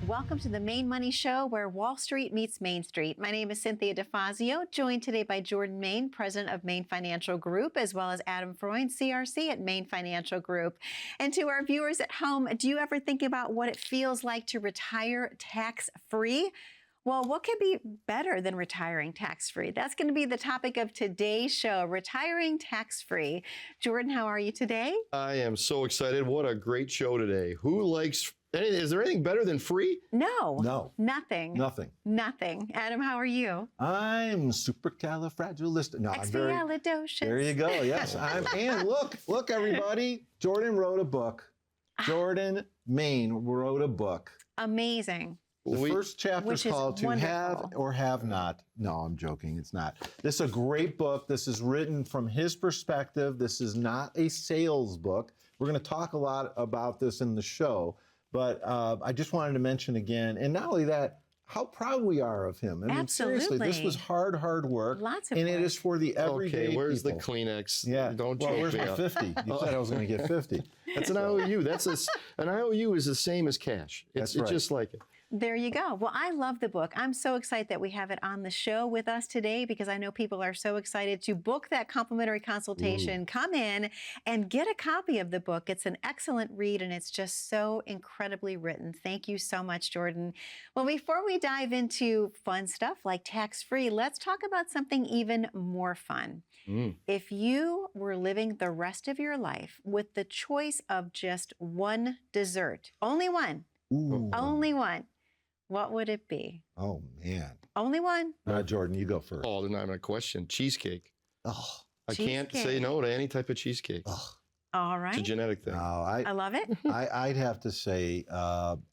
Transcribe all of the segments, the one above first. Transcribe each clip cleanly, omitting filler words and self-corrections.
Welcome to the Maine Money Show, where Wall Street meets Main Street. My name is Cynthia DeFazio, joined today by Jordan Main, president of Maine Financial Group, as well as Adam Freund, CRC at Maine Financial Group. And to our viewers at home, do you ever think about what it feels like to retire tax-free? Well, what could be better than retiring tax-free? That's going to be the topic of today's show, retiring tax-free. Jordan, how are you today? I am so excited. What a great show today. Who likes anything? Is there anything better than free? No. No. Nothing. Nothing. Nothing. Adam, how are you? I'm supercalifragilistic. No, I'm very. Expialidocious. There you go. Yes, and look, everybody. Jordan wrote a book. Jordan Main wrote a book. Amazing. The first chapter is called To wonderful. Have or Have Not. No, I'm joking. It's not. This is a great book. This is written from his perspective. This is not a sales book. We're going to talk a lot about this in the show, but I just wanted to mention again, and not only that, how proud we are of him. I mean, seriously, this was hard work. Lots of and work. it is for the everyday Okay, where's people. the Kleenex? Yeah. Don't well, choke where's me my up. 50? You said I was going to get 50. That's an IOU. An IOU is the same as cash. That's It's right. just like it. There you go. Well, I love the book. I'm so excited that we have it on the show with us today because I know people are so excited to book that complimentary consultation. Come in and get a copy of the book. It's an excellent read and it's just so incredibly written. Thank you so much, Jordan. Well, before we dive into fun stuff like tax-free, let's talk about something even more fun. If you were living the rest of your life with the choice of just one dessert, only one, Ooh. only one, what would it be? Oh, man. Only one? Jordan, you go first. Oh, then I'm a question. Cheesecake. Oh, I can't say Cheesecake. no to any type of cheesecake. oh. All It's a right. genetic thing. No, I love it. I'd have to say,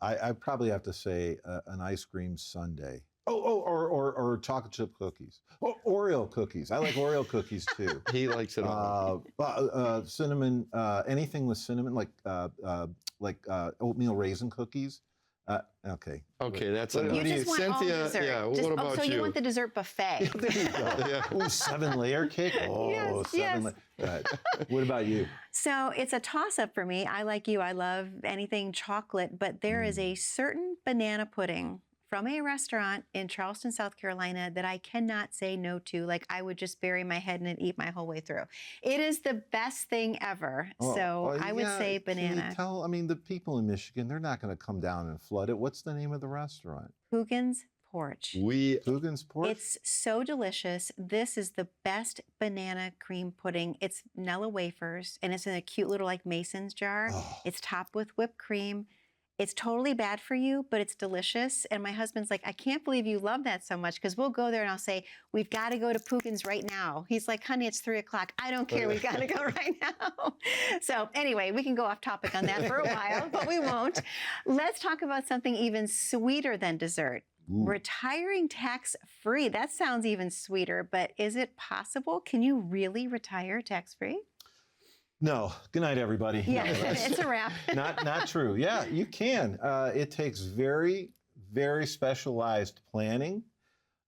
I'd probably have to say an ice cream sundae. Or chocolate chip cookies. Or Oreo cookies. I like Oreo cookies too. He likes it all. Cinnamon, anything with cinnamon, like oatmeal raisin cookies. Okay. Okay, that's What enough. You just want all Cynthia, dessert. yeah, Just- what about so you? you want the dessert buffet. There you go. Yeah. Ooh, 7-layer cake. Oh, Yes, yes. What about you? So it's a toss-up for me. I like you. I love anything chocolate, but there is a certain banana pudding from a restaurant in Charleston, South Carolina that I cannot say no to. Like I would just bury my head in it, eat my whole way through. It is the best thing ever. So I would say banana. The people in Michigan, they're not going to come down and flood it. What's the name of the restaurant? Coogan's Porch. Coogan's Porch? It's so delicious. This is the best banana cream pudding. It's Nella wafers, and it's in a cute little like Mason's jar. Oh. It's topped with whipped cream. It's totally bad for you, but it's delicious. And my husband's like, I can't believe you love that so much, because we'll go there and I'll say, we've got to go to Coogan's right now. He's like, honey, it's 3 o'clock. I don't care. We've got to go right now. So anyway, we can go off topic on that for a while, but we won't. Let's talk about something even sweeter than dessert. Ooh. Retiring tax-free. That sounds even sweeter, but is it possible? Can you really retire tax-free? No. Good night, everybody. Yeah, No, that's it's a wrap. not true. Yeah, you can. It takes very, very specialized planning.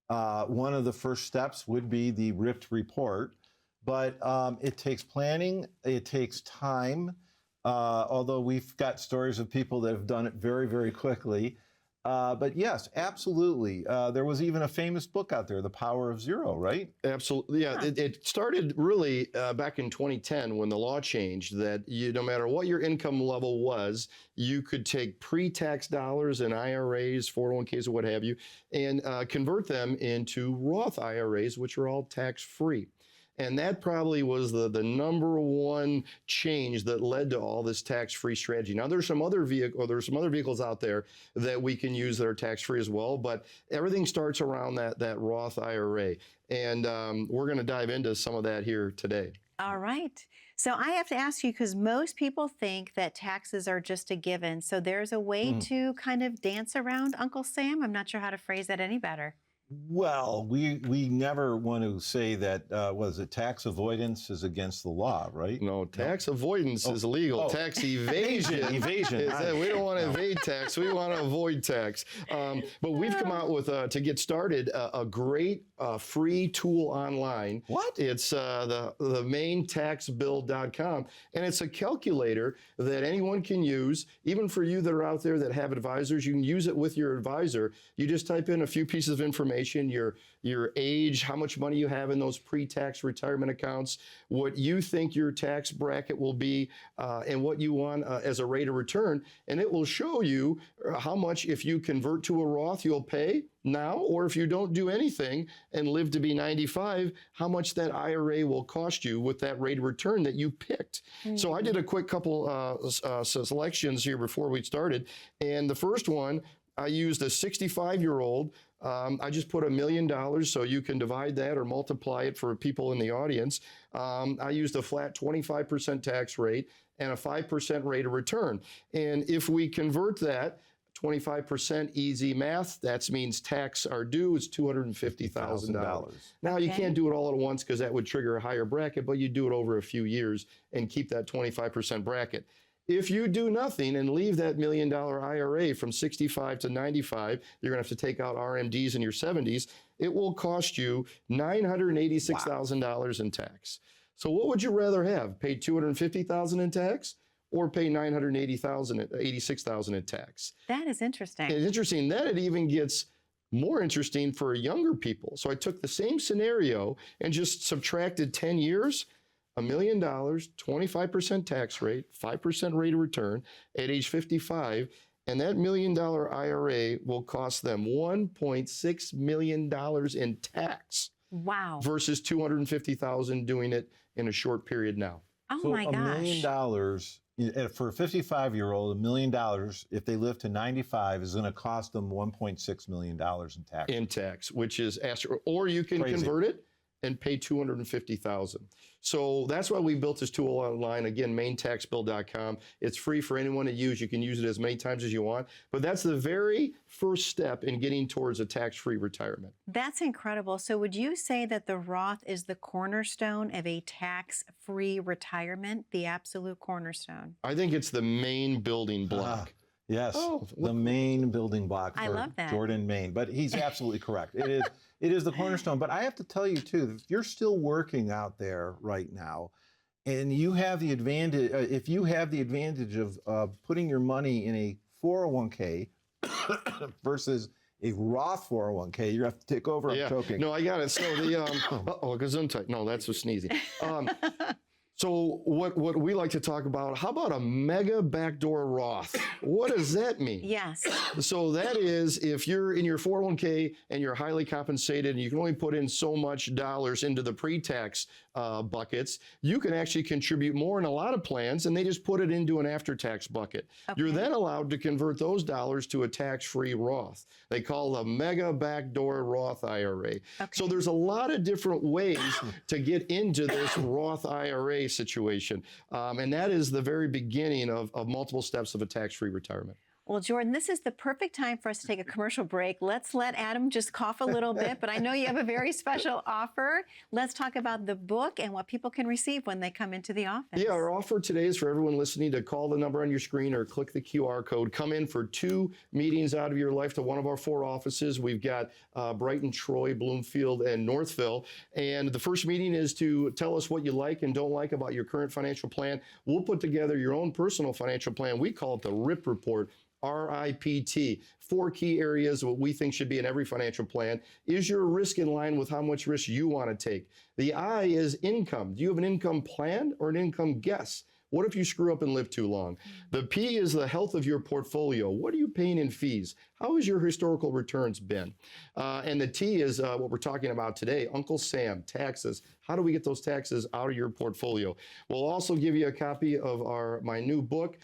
One of the first steps would be the RIPT report, but it takes planning. It takes time. Although we've got stories of people that have done it very, very quickly. But yes, absolutely. There was even a famous book out there, The Power of Zero, right? Absolutely. Yeah, it started really back in 2010 when the law changed that no matter what your income level was, you could take pre-tax dollars in IRAs, 401ks, or what have you, and convert them into Roth IRAs, which are all tax-free. And that probably was the number one change that led to all this tax-free strategy. Now there's some other vehicles out there that we can use that are tax-free as well, but everything starts around that Roth IRA. And we're going to dive into some of that here today. All right. So I have to ask you because most people think that taxes are just a given. So there's a way to kind of dance around Uncle Sam. I'm not sure how to phrase that any better. Well, we never want to say that was it tax avoidance is against the law, right? No, tax avoidance is illegal. Oh. Tax evasion. Evasion. We don't want to evade tax. We want to avoid tax. But we've come out with, to get started, a great free tool online. What? It's the maintaxbill.com. And it's a calculator that anyone can use, even for you that are out there that have advisors. You can use it with your advisor. You just type in a few pieces of information, your age, how much money you have in those pre-tax retirement accounts, what you think your tax bracket will be, and what you want as a rate of return. And it will show you how much, if you convert to a Roth, you'll pay now, or if you don't do anything and live to be 95, how much that IRA will cost you with that rate of return that you picked. So I did a quick couple selections here before we started. And the first one, I used a 65-year-old. I just put $1 million, so you can divide that or multiply it for people in the audience. I used a flat 25% tax rate and a 5% rate of return. And if we convert that, 25% easy math, that means tax are due is $250,000. Now, you can't do it all at once because that would trigger a higher bracket, but you do it over a few years and keep that 25% bracket. If you do nothing and leave that $1 million IRA from 65 to 95, you're going to have to take out RMDs in your 70s. It will cost you $986,000 in tax. So what would you rather have? Pay $250,000 in tax or pay $986,000 in tax? That is interesting. And it's interesting that it even gets more interesting for younger people. So I took the same scenario and just subtracted 10 years. $1 million, 25% tax rate, 5% rate of return at age 55, and that $1 million IRA will cost them $1.6 million in tax. Wow. Versus $250,000 doing it in a short period now. Oh So my $1 million for a 55-year-old, $1 million, if they live to 95, is going to cost them $1.6 million in tax. In tax, which is or you can convert it and pay $250,000. So that's why we built this tool online. Again, maintaxbill.com. It's free for anyone to use. You can use it as many times as you want. But that's the very first step in getting towards a tax-free retirement. That's incredible. So would you say that the Roth is the cornerstone of a tax-free retirement, the absolute cornerstone? I think it's the main building block. Yes, Oh, the main building block I for love that. Jordan, Maine. But he's absolutely correct. It is the cornerstone. But I have to tell you, too, if you're still working out there right now, and you have the advantage, if you have the advantage of putting your money in a 401k versus a Roth 401k, you have to take over. I'm choking. No, I got it. So the, Gesundheit. No, that's what sneezing. So what we like to talk about, how about a mega backdoor Roth? What does that mean? Yes. So that is if you're in your 401k and you're highly compensated and you can only put in so much dollars into the pre-tax buckets, you can actually contribute more in a lot of plans and they just put it into an after-tax bucket. Okay. You're then allowed to convert those dollars to a tax-free Roth. They call the mega backdoor Roth IRA. Okay. So there's a lot of different ways to get into this Roth IRA situation. And that is the very beginning of multiple steps of a tax-free retirement. Well, Jordan, this is the perfect time for us to take a commercial break. Let's let Adam just cough a little bit, but I know you have a very special offer. Let's talk about the book and what people can receive when they come into the office. Yeah, our offer today is for everyone listening to call the number on your screen or click the QR code. Come in for 2 meetings out of your life to one of our 4 offices. We've got Brighton, Troy, Bloomfield, and Northville. And the first meeting is to tell us what you like and don't like about your current financial plan. We'll put together your own personal financial plan. We call it the RIP report. RIPT, 4 key areas of what we think should be in every financial plan. Is your risk in line with how much risk you want to take? The I is income. Do you have an income plan or an income guess? What if you screw up and live too long? The P is the health of your portfolio. What are you paying in fees? How has your historical returns been? And the T is what we're talking about today, Uncle Sam, taxes. How do we get those taxes out of your portfolio? We'll also give you a copy of my new book.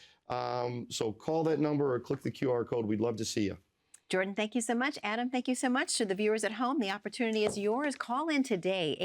So call that number or click the QR code. We'd love to see you. Jordan, thank you so much. Adam, thank you so much. To the viewers at home, the opportunity is yours. Call in today,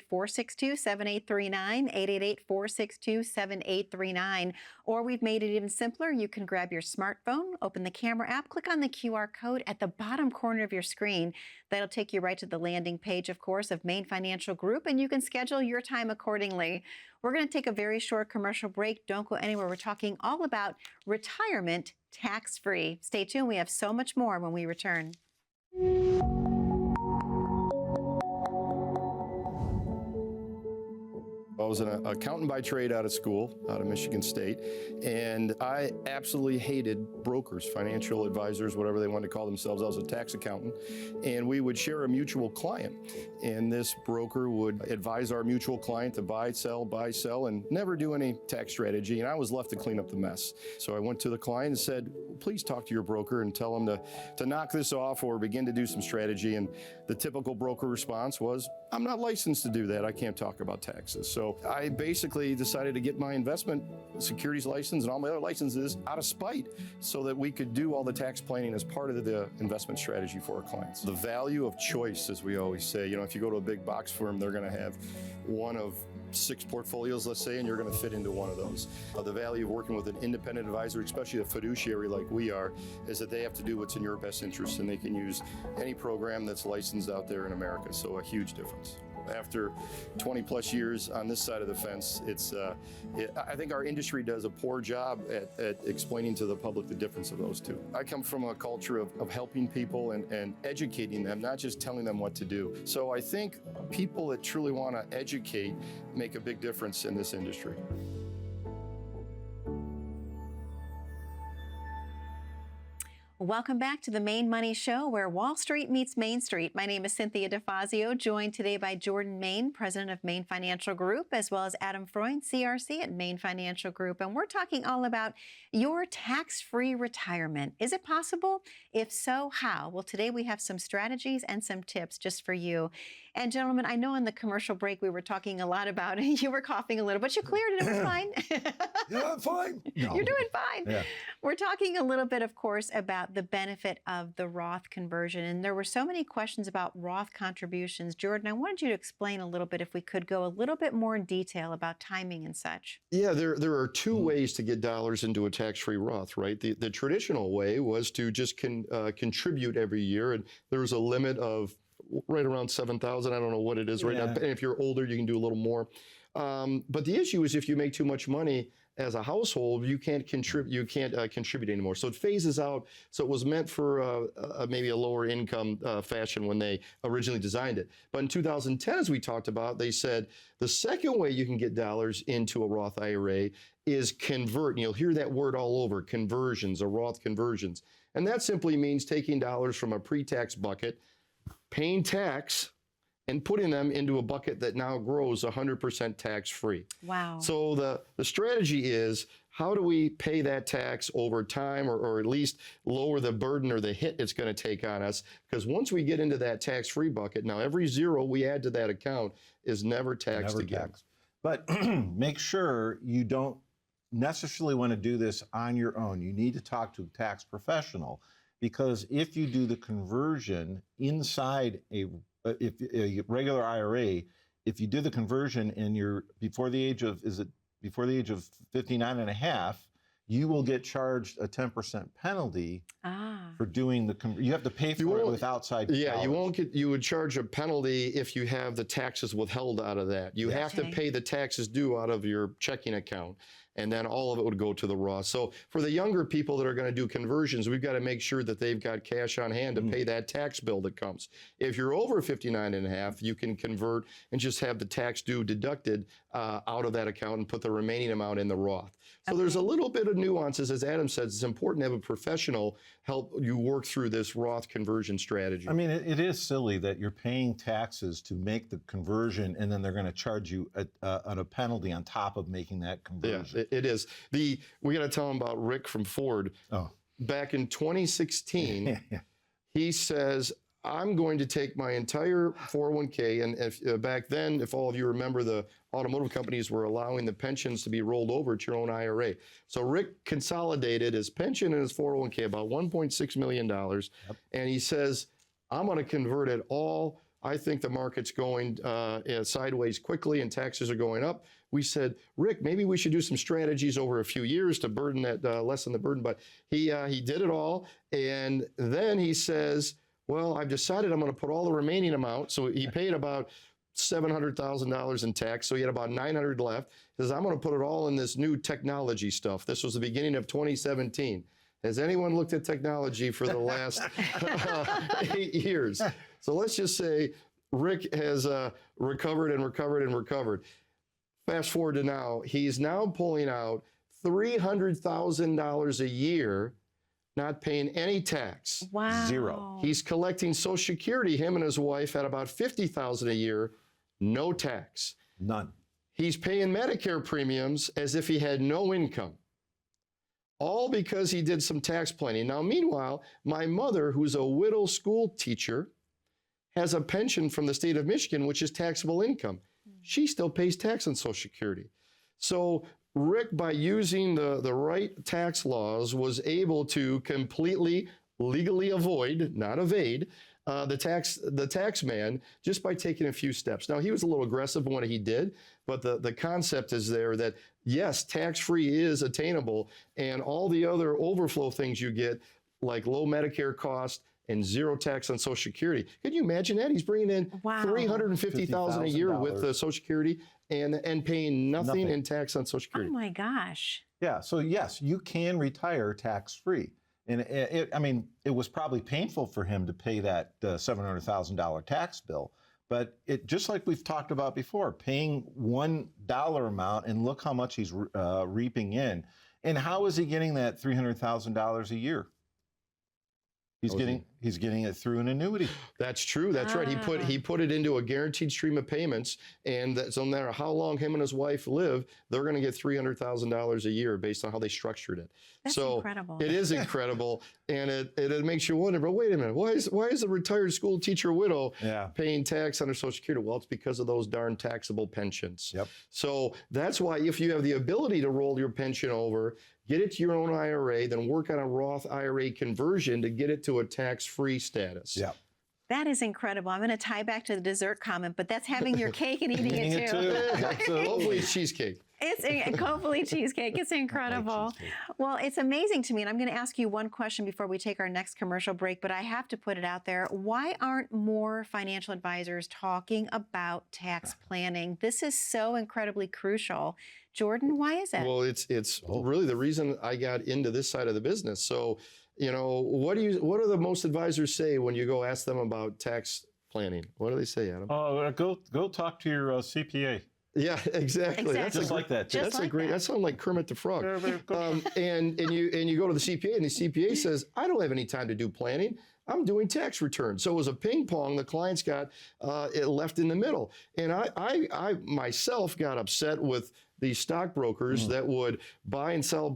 888-462-7839, 888-462-7839. Or we've made it even simpler. You can grab your smartphone, open the camera app, click on the QR code at the bottom corner of your screen. That'll take you right to the landing page, of course, of Main Financial Group, and you can schedule your time accordingly. We're going to take a very short commercial break. Don't go anywhere. We're talking all about retirement tax-free. Stay tuned. We have so much more when we return. I was an accountant by trade out of school, out of Michigan State, and I absolutely hated brokers, financial advisors, whatever they wanted to call themselves. I was a tax accountant, and we would share a mutual client, and this broker would advise our mutual client to buy, sell, and never do any tax strategy, and I was left to clean up the mess. So I went to the client and said, please talk to your broker and tell him to knock this off or begin to do some strategy, and the typical broker response was, I'm not licensed to do that. I can't talk about taxes. So I basically decided to get my investment securities license and all my other licenses out of spite so that we could do all the tax planning as part of the investment strategy for our clients. The value of choice, as we always say, if you go to a big box firm, they're going to have one of 6 portfolios, let's say, and you're going to fit into one of those. The value of working with an independent advisor, especially a fiduciary like we are, is that they have to do what's in your best interest, and they can use any program that's licensed out there in America. So a huge difference. After 20 plus years on this side of the fence, I think our industry does a poor job at explaining to the public the difference of those two. I come from a culture of helping people and educating them, not just telling them what to do. So I think people that truly want to educate make a big difference in this industry. Welcome back to the Main Money Show, where Wall Street meets Main Street. My name is Cynthia DeFazio, joined today by Jordan Main, president of Main Financial Group, as well as Adam Freund, CRC at Main Financial Group. And we're talking all about your tax-free retirement. Is it possible? If so, how? Well, today we have some strategies and some tips just for you. And gentlemen, I know in the commercial break we were talking a lot about it. You were coughing a little, but you cleared it. It was fine. Yeah, I'm fine. No. You're doing fine. Yeah. We're talking a little bit, of course, about the benefit of the Roth conversion. And there were so many questions about Roth contributions. Jordan, I wanted you to explain a little bit, if we could go a little bit more in detail about timing and such. Yeah, there are 2 ways to get dollars into a tax-free Roth, right? The traditional way was to just contribute every year, and there was a limit of right around 7,000. I don't know what it is right now. And if you're older, you can do a little more. But the issue is if you make too much money as a household, you can't contribute. You can't contribute anymore. So it phases out. So it was meant for maybe a lower income fashion when they originally designed it. But in 2010, as we talked about, they said the second way you can get dollars into a Roth IRA is convert. And you'll hear that word all over: conversions, or Roth conversions. And that simply means taking dollars from a pre-tax bucket, paying tax, and putting them into a bucket that now grows 100% tax-free. Wow. So the strategy is, how do we pay that tax over time, or at least lower the burden or the hit it's going to take on us? Because once we get into that tax-free bucket, now every zero we add to that account is never taxed again. But make sure you don't necessarily want to do this on your own. You need to talk to a tax professional, because if you do the conversion inside a regular IRA, if you do the conversion and you're before the age of 59 and a half, you will get charged a 10% penalty for doing you have to pay for it with outside dollars. You would charge a penalty if you have the taxes withheld out of that. You have to pay the taxes due out of your checking account, and then all of it would go to the Roth. So for the younger people that are going to do conversions, we've got to make sure that they've got cash on hand to pay that tax bill that comes. If you're over 59 and a half, you can convert and just have the tax due deducted out of that account and put the remaining amount in the Roth. So there's a little bit of nuances. As Adam says, it's important to have a professional help you work through this Roth conversion strategy. I mean, it is silly that you're paying taxes to make the conversion, and then they're going to charge you a penalty on top of making that conversion. Yeah, it is. We got to tell them about Rick from Ford. Oh. Back in 2016, he says, I'm going to take my entire 401k, and if, back then, if all of you remember, the automotive companies were allowing the pensions to be rolled over to your own IRA. So Rick consolidated his pension and his 401k, about $1.6 million. And he says, I'm going to convert it all. I think the market's going sideways quickly and taxes are going up. We said, Rick, maybe we should do some strategies over a few years to burden that, lessen the burden. But he did it all. And then he says, well, I've decided I'm going to put all the remaining amount. So he paid about $700,000 in tax. So he had about 900 left. He says, I'm going to put it all in this new technology stuff. This was the beginning of 2017. Has anyone looked at technology for the last 8 years? So let's just say Rick has recovered and recovered and recovered. Fast forward to now, he's now pulling out $300,000 a year, not paying any tax. Wow. Zero. He's collecting Social Security, him and his wife, at about $50,000 a year, no tax. None. He's paying Medicare premiums as if he had no income. All because he did some tax planning. Now, meanwhile, my mother, who's a widow school teacher, has a pension from the state of Michigan, which is taxable income. She still pays tax on Social Security. So Rick, by using the right tax laws, was able to completely legally avoid, not evade, the tax man just by taking a few steps. Now, he was a little aggressive in what he did, but the concept is there that, yes, tax-free is attainable, and all the other overflow things you get, like low Medicare cost and zero tax on Social Security. Can you imagine that? He's bringing in $350,000 a year with Social Security and paying nothing in tax on Social Security. Oh my gosh. Yeah. So yes, you can retire tax-free. And it was probably painful for him to pay that $700,000 tax bill. But it, just like we've talked about before, paying $1 amount, and look how much he's reaping in. And how is he getting that $300,000 a year? He's getting it through an annuity. That's true. That's right. He put it into a guaranteed stream of payments, and so no matter how long him and his wife live, they're going to get $300,000 a year based on how they structured it. That's incredible. It is incredible, and it makes you wonder. But wait a minute, why is a retired school teacher widow paying tax on her Social Security? Well, it's because of those darn taxable pensions. Yep. So that's why if you have the ability to roll your pension over, get it to your own IRA, then work on a Roth IRA conversion to get it to a tax-free status. Yeah. That is incredible. I'm going to tie back to the dessert comment, but that's having your cake and eating it too. Absolutely. Hopefully it's cheesecake. It's hopefully cheesecake. It's incredible. Well, it's amazing to me, and I'm going to ask you one question before we take our next commercial break, but I have to put it out there. Why aren't more financial advisors talking about tax planning? This is so incredibly crucial. Jordan, why is it? Well, it's really the reason I got into this side of the business. So, what do the most advisors say when you go ask them about tax planning? What do they say, Adam? Go talk to your CPA. Yeah, exactly. That's Just like that. That sounds like Kermit the Frog. And you go to the CPA, and the CPA says, I don't have any time to do planning. I'm doing tax returns. So it was a ping pong. The clients got it left in the middle. And I myself got upset with these stockbrokers that would buy and sell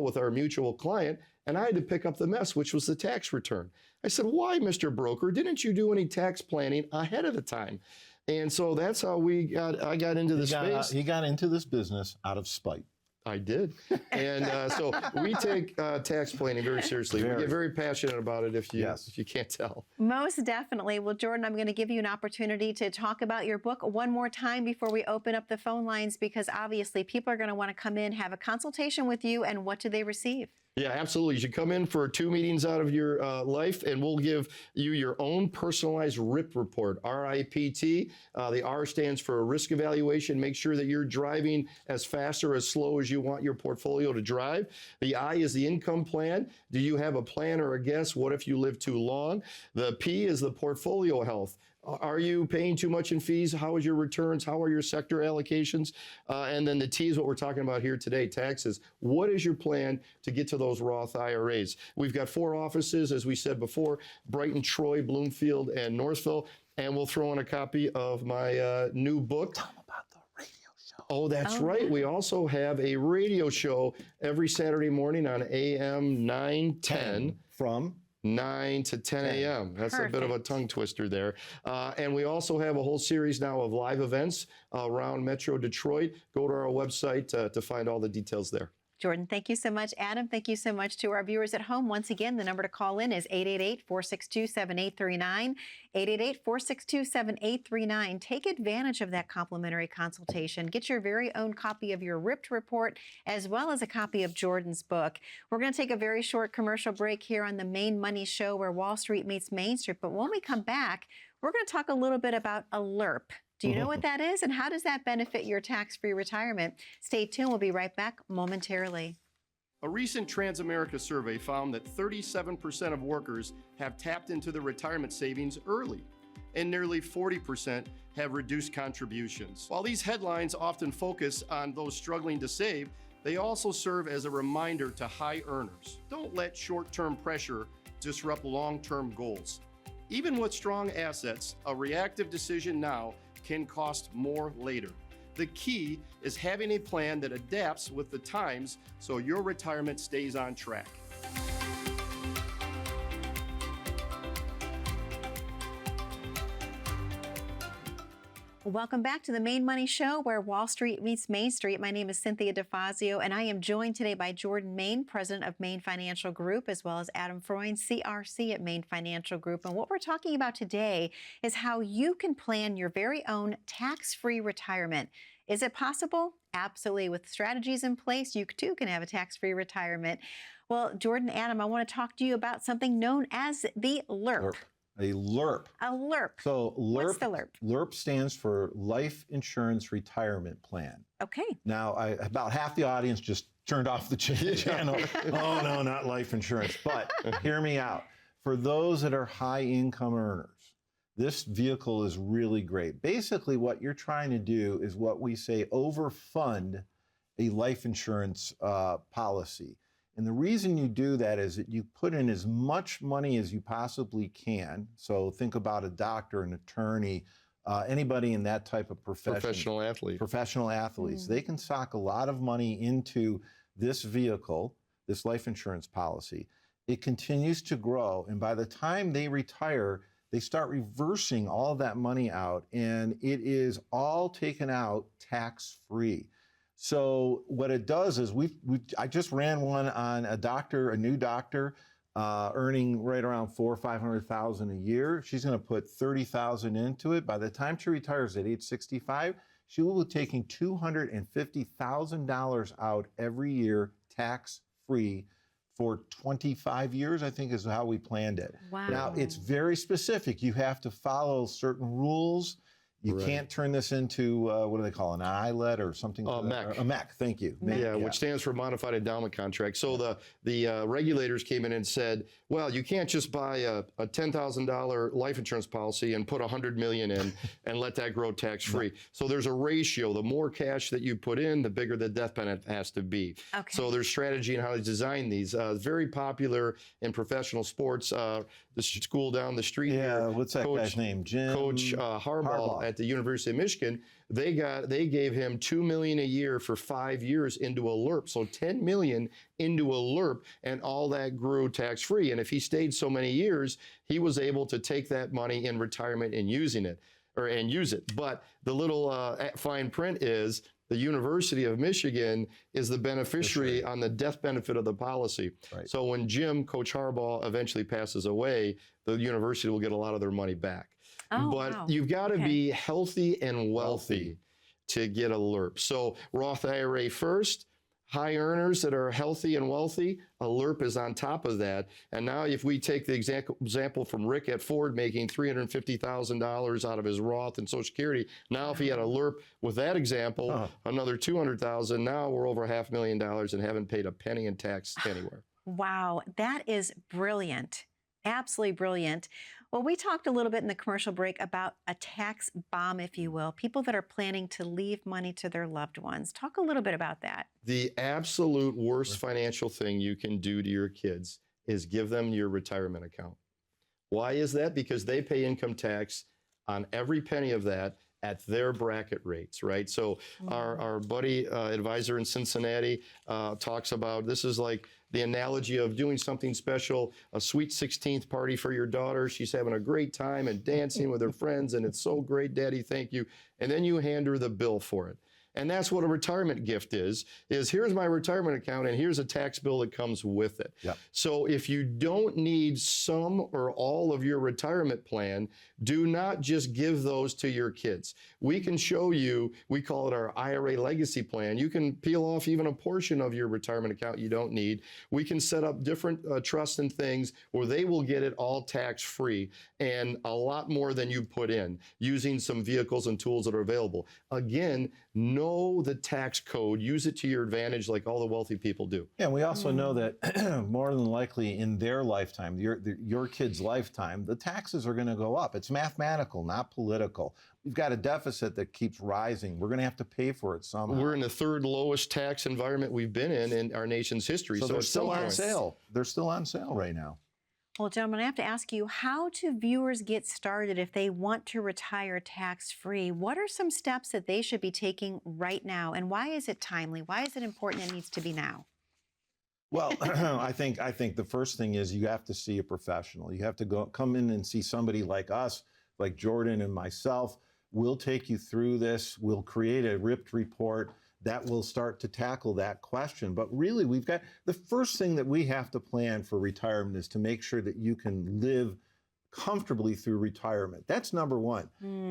with our mutual client. And I had to pick up the mess, which was the tax return. I said, why, Mr. Broker? Didn't you do any tax planning ahead of the time? And so that's how I got into this space. He got into this business out of spite. I did. And so we take tax planning very seriously. We get very passionate about it if you can't tell. Most definitely. Well, Jordan, I'm going to give you an opportunity to talk about your book one more time before we open up the phone lines, because obviously people are going to want to come in, have a consultation with you, and what do they receive? Yeah, absolutely. You should come in for 2 meetings out of your life, and we'll give you your own personalized RIP report, RIPT. The R stands for risk evaluation. Make sure that you're driving as fast or as slow as you want your portfolio to drive. The I is the income plan. Do you have a plan or a guess? What if you live too long? The P is the portfolio health. Are you paying too much in fees? How is your returns? How are your sector allocations? And then the T is what we're talking about here today, taxes. What is your plan to get to those Roth IRAs? We've got 4 offices, as we said before, Brighton, Troy, Bloomfield, and Northville. And we'll throw in a copy of my new book. Tell them about the radio show. Oh, that's right. We also have a radio show every Saturday morning on AM 910. From 9 to 10 a.m. That's a bit of a Perfect. tongue twister there. And we also have a whole series now of live events around Metro Detroit. Go to our website to find all the details there. Jordan, thank you so much. Adam, thank you so much to our viewers at home. Once again, the number to call in is 888-462-7839, 888-462-7839. Take advantage of that complimentary consultation. Get your very own copy of your RIPT report, as well as a copy of Jordan's book. We're going to take a very short commercial break here on the Main Money Show, where Wall Street meets Main Street. But when we come back, we're going to talk a little bit about a LIRP. Do you know what that is, and how does that benefit your tax-free retirement? Stay tuned. We'll be right back momentarily. A recent Transamerica survey found that 37% of workers have tapped into their retirement savings early, and nearly 40% have reduced contributions. While these headlines often focus on those struggling to save, they also serve as a reminder to high earners. Don't let short-term pressure disrupt long-term goals. Even with strong assets, a reactive decision now can cost more later. The key is having a plan that adapts with the times so your retirement stays on track. Welcome back to the Main Money Show, where Wall Street meets Main Street. My name is Cynthia DeFazio, and I am joined today by Jordan Main, president of Main Financial Group, as well as Adam Freund, CRC at Main Financial Group. And what we're talking about today is how you can plan your very own tax-free retirement. Is it possible? Absolutely. With strategies in place, you too can have a tax-free retirement. Well, Jordan, Adam, I want to talk to you about something known as the LIRP. A LIRP. A LIRP. So LIRP, What's the LIRP? LIRP stands for Life Insurance Retirement Plan. Okay. Now, about half the audience just turned off the channel. Oh, no, not life insurance. But hear me out. For those that are high income earners, this vehicle is really great. Basically, what you're trying to do is what we say overfund a life insurance policy. And the reason you do that is that you put in as much money as you possibly can. So think about a doctor, an attorney, anybody in that type of profession. Professional athlete. Professional athletes. They can sock a lot of money into this vehicle, this life insurance policy. It continues to grow. And by the time they retire, they start reversing all of that money out. And it is all taken out tax-free. So what it does is I just ran one on a new doctor, earning right around $400,000 or $500,000 a year. She's going to put $30,000 into it. By the time she retires at age 65, she will be taking $250,000 out every year, tax-free, for 25 years, I think is how we planned it. Wow. Now, it's very specific. You have to follow certain rules. You can't turn this into, what do they call it, an ILET or something? MEC. A MEC, thank you. Yeah, which stands for Modified Endowment Contract. So the regulators came in and said, well, you can't just buy a $10,000 life insurance policy and put $100 million in and let that grow tax-free. So there's a ratio. The more cash that you put in, the bigger the death benefit has to be. Okay. So there's strategy in how to design these. Very popular in professional sports. The school down the street here, what's that guy's name? Coach Harbaugh at the University of Michigan. They gave him $2 million a year for 5 years into a LIRP. So $10 million into a LIRP, and all that grew tax-free. And if he stayed so many years, he was able to take that money in retirement and use it. But the little fine print is the University of Michigan is the beneficiary on the death benefit of the policy. Right. So when Coach Harbaugh eventually passes away, the university will get a lot of their money back. Oh, But wow. you've got to be healthy and wealthy to get a LIRP. So Roth IRA first, high earners that are healthy and wealthy, a LIRP is on top of that. And now if we take the example from Rick at Ford making $350,000 out of his Roth and Social Security, now if he had a LIRP with that example, another $200,000, now we're over $500,000 and haven't paid a penny in tax anywhere. Wow, that is brilliant. Absolutely brilliant. Well, we talked a little bit in the commercial break about a tax bomb, if you will, people that are planning to leave money to their loved ones. Talk a little bit about that. The absolute worst financial thing you can do to your kids is give them your retirement account. Why is that? Because they pay income tax on every penny of that at their bracket rates, right? So our buddy advisor in Cincinnati talks about this is like the analogy of doing something special, a sweet 16th party for your daughter. She's having a great time and dancing with her friends, and it's so great, Daddy, thank you. And then you hand her the bill for it. And that's what a retirement gift is here's my retirement account and here's a tax bill that comes with it. Yep. So if you don't need some or all of your retirement plan, do not just give those to your kids. We can show you, we call it our IRA legacy plan. You can peel off even a portion of your retirement account you don't need. We can set up different trusts and things where they will get it all tax-free and a lot more than you put in using some vehicles and tools that are available. Again, know the tax code, use it to your advantage like all the wealthy people do. Yeah, and we also know that more than likely in their lifetime, your kid's lifetime, the taxes are going to go up. It's mathematical, not political. We've got a deficit that keeps rising. We're going to have to pay for it somehow. We're in the third lowest tax environment we've been in our nation's history. So they're at some still on point- sale. They're still on sale right now. Well, gentlemen, I have to ask you, how do viewers get started if they want to retire tax-free? What are some steps that they should be taking right now? And why is it timely? Why is it important it needs to be now? Well, I think the first thing is you have to see a professional. You have to come in and see somebody like us, like Jordan and myself. We'll take you through this. We'll create a ripped report that will start to tackle that question. But really, we've got the first thing that we have to plan for retirement is to make sure that you can live comfortably through retirement. That's number one.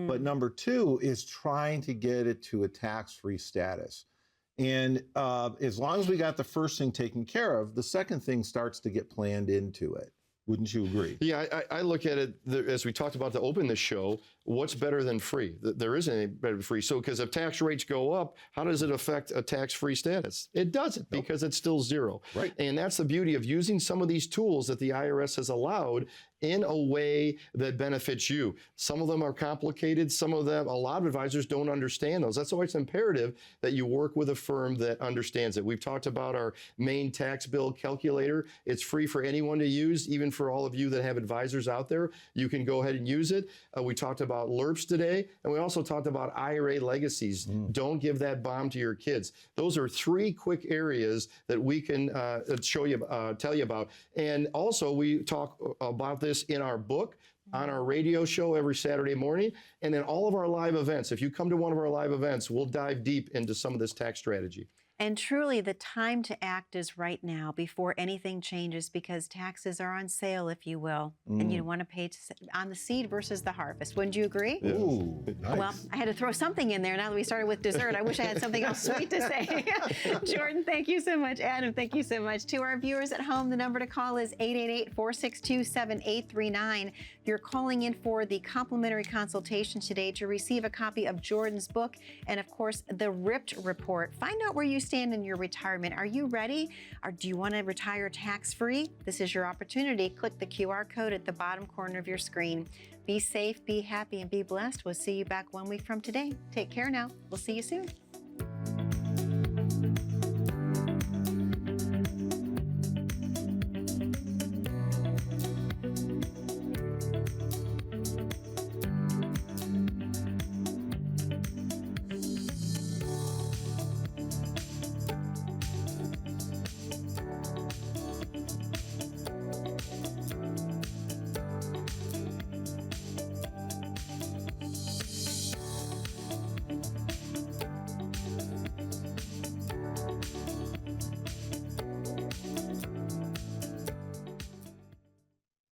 But number two is trying to get it to a tax-free status. And as long as we got the first thing taken care of, the second thing starts to get planned into it. Wouldn't you agree? Yeah, I look at it, as we talked about to open this show, what's better than free? There isn't any better than free. So, because if tax rates go up, how does it affect a tax-free status? It doesn't, because it's still zero. Right. And that's the beauty of using some of these tools that the IRS has allowed in a way that benefits you. Some of them are complicated. Some of them, a lot of advisors don't understand those. That's why it's imperative that you work with a firm that understands it. We've talked about our main tax bill calculator. It's free for anyone to use, even for all of you that have advisors out there. You can go ahead and use it. We talked about LERPs today, and we also talked about IRA legacies. Don't give that bomb to your kids. Those are three quick areas that we can tell you about. And also, we talk about this in our book, on our radio show every Saturday morning, and then all of our live events. If you come to one of our live events, we'll dive deep into some of this tax strategy. And truly, the time to act is right now before anything changes, because taxes are on sale, if you will. And you want to pay on the seed versus the harvest. Wouldn't you agree? Ooh, nice. Well, I had to throw something in there now that we started with dessert. I wish I had something else sweet to say. Jordan, thank you so much. Adam, thank you so much. To our viewers at home, the number to call is 888-462-7839. You're calling in for the complimentary consultation today to receive a copy of Jordan's book and, of course, the Ripped Report. Find out where you stand in your retirement. Are you ready? Or do you want to retire tax-free? This is your opportunity. Click the QR code at the bottom corner of your screen. Be safe, be happy, and be blessed. We'll see you back 1 week from today. Take care now. We'll see you soon.